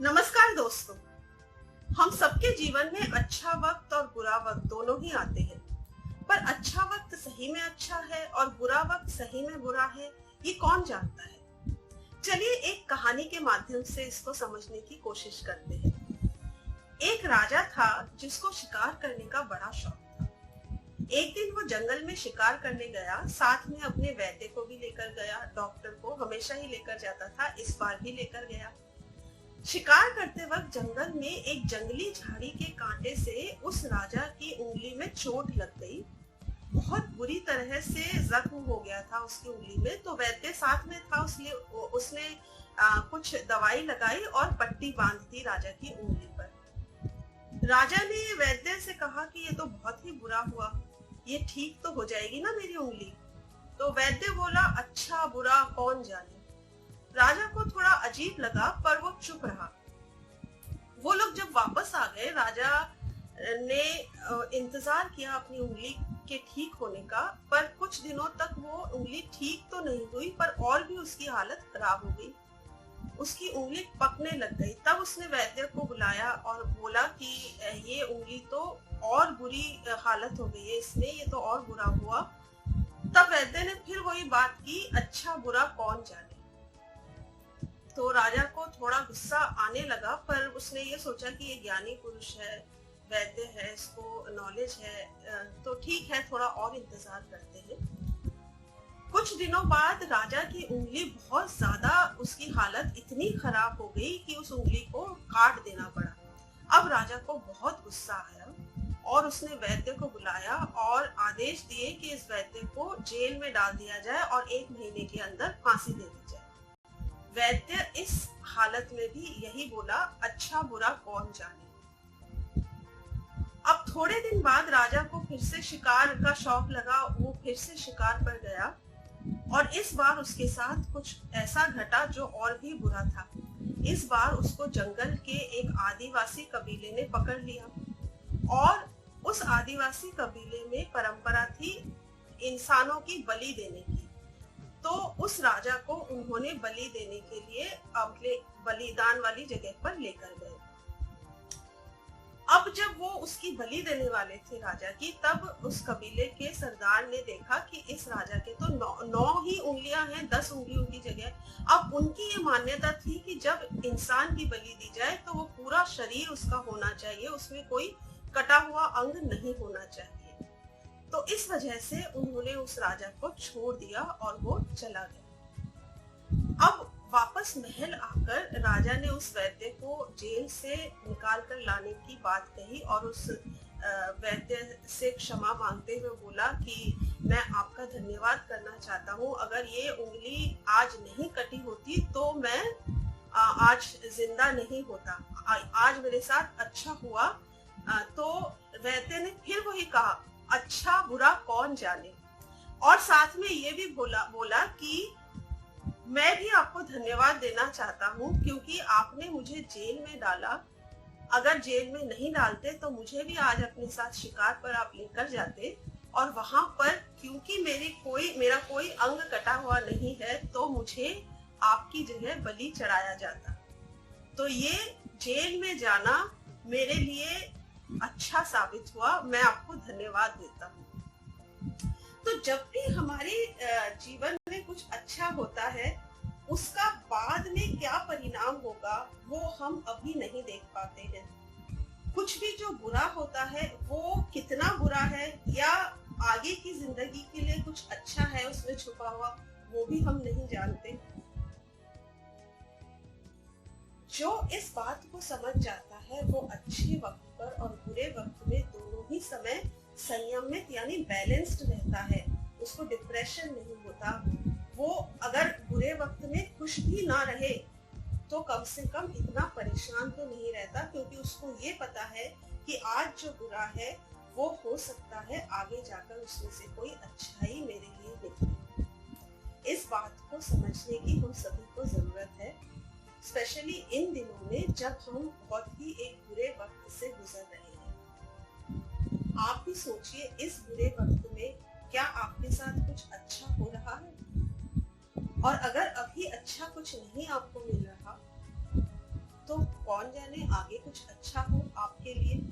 नमस्कार दोस्तों। हम सबके जीवन में अच्छा वक्त और बुरा वक्त दोनों ही आते हैं। पर अच्छा वक्त सही में अच्छा है और बुरा वक्त सही में बुरा है, ये कौन जानता है। चलिए एक कहानी के माध्यम से इसको समझने की कोशिश करते हैं। एक राजा था जिसको शिकार करने का बड़ा शौक था। एक दिन वो जंगल में शिकार करने गया, साथ में अपने वैद्य को भी लेकर गया। डॉक्टर को हमेशा ही लेकर जाता था, इस बार भी लेकर गया। शिकार करते वक्त जंगल में एक जंगली झाड़ी के कांटे से उस राजा की उंगली में चोट लग गई। बहुत बुरी तरह से जख्म हो गया था उसकी उंगली में। तो वैद्य साथ में था, उसने कुछ दवाई लगाई और पट्टी बांध दी राजा की उंगली पर। राजा ने वैद्य से कहा कि ये तो बहुत ही बुरा हुआ, ये ठीक तो हो जाएगी ना मेरी उंगली। तो वैद्य बोला, अच्छा बुरा कौन जाने। राजा को थोड़ा अजीब लगा पर वो चुप रहा। वो लोग जब वापस आ गए, राजा ने इंतजार किया अपनी उंगली के ठीक होने का। पर कुछ दिनों तक वो उंगली ठीक तो नहीं हुई, पर और भी उसकी हालत खराब हो गई। उसकी उंगली पकने लग गई। तब उसने वैद्य को बुलाया और बोला कि ये उंगली तो और बुरी हालत हो गई है इसमें, ये तो और बुरा हुआ। तब वैद्य ने फिर वही बात की, अच्छा बुरा कौन जाने। तो राजा को थोड़ा गुस्सा आने लगा, पर उसने ये सोचा कि ये ज्ञानी पुरुष है, वैद्य है, इसको नॉलेज है, तो ठीक है, थोड़ा और इंतजार करते हैं। कुछ दिनों बाद राजा की उंगली बहुत ज्यादा, उसकी हालत इतनी खराब हो गई कि उस उंगली को काट देना पड़ा। अब राजा को बहुत गुस्सा आया और उसने वैद्य को बुलाया और आदेश दिए कि इस वैद्य को जेल में डाल दिया जाए और 1 महीने के अंदर फांसी दे दी जाए। वैद्य इस हालत में भी यही बोला, अच्छा बुरा कौन जाने। अब थोड़े दिन बाद राजा को फिर से शिकार का शौक लगा। वो फिर से शिकार पर गया और इस बार उसके साथ कुछ ऐसा घटा जो और भी बुरा था। इस बार उसको जंगल के एक आदिवासी कबीले ने पकड़ लिया और उस आदिवासी कबीले में परंपरा थी इंसानों की बलि देने की। तो उस राजा को उन्होंने बलि देने के लिए अपने बलिदान वाली जगह पर लेकर गए। अब जब वो उसकी बलि देने वाले थे राजा की, तब उस कबीले के सरदार ने देखा कि इस राजा के तो 9 ही उंगलियां हैं 10 उंगलियों की जगह। अब उनकी ये मान्यता थी कि जब इंसान की बलि दी जाए तो वो पूरा शरीर उसका होना चाहिए, उसमें कोई कटा हुआ अंग नहीं होना चाहिए। तो इस वजह से उन्होंने उस राजा को छोड़ दिया और वो चला गया। अब वापस महल आकर राजा ने उस वैद्य को जेल से निकाल कर लाने की बात कही और उस वैद्य से क्षमा मांगते हुए बोला कि मैं आपका धन्यवाद करना चाहता हूँ। अगर ये उंगली आज नहीं कटी होती तो मैं आज जिंदा नहीं होता। आज मेरे साथ अच्छा हुआ। तो वैद्य ने फिर वही कहा, अच्छा बुरा कौन जाने। और साथ में ये भी बोला कि मैं भी आपको धन्यवाद देना चाहता हूँ क्योंकि आपने मुझे जेल में डाला। अगर जेल में नहीं डालते तो मुझे भी आज अपने साथ शिकार पर आप लेकर जाते और वहां पर क्योंकि मेरा कोई अंग कटा हुआ नहीं है तो मुझे आपकी जगह बलि चढ़ाया जाता। तो ये जेल में जाना मेरे लिए अच्छा साबित हुआ, मैं आपको धन्यवाद देता हूँ। तो जब भी हमारे जीवन में कुछ अच्छा होता है, उसका बाद में क्या परिणाम होगा वो हम अभी नहीं देख पाते हैं। कुछ भी जो बुरा होता है वो कितना बुरा है या आगे की जिंदगी के लिए कुछ अच्छा है उसमें छुपा हुआ, वो भी हम नहीं जानते। जो इस बात को समझ जाता है वो अच्छे वक्त पर और बुरे वक्त में दोनों ही समय संयमित यानी बैलेंस्ड रहता है। उसको डिप्रेशन नहीं होता। वो अगर बुरे वक्त में खुश भी ना रहे तो कम से कम इतना परेशान तो नहीं रहता, क्योंकि उसको ये पता है कि आज जो बुरा है वो हो सकता है आगे जाकर उसमें से कोई अच्छाई मेरे लिए निकले। इस बात को समझने की हम सभी को जरूरत है, स्पेशली इन दिनों में जब हम बहुत ही एक बुरे वक्त से गुजर रहे हैं। आप भी सोचिए, इस बुरे वक्त में क्या आपके साथ कुछ अच्छा हो रहा है? और अगर अभी अच्छा कुछ नहीं आपको मिल रहा तो कौन जाने आगे कुछ अच्छा हो आपके लिए।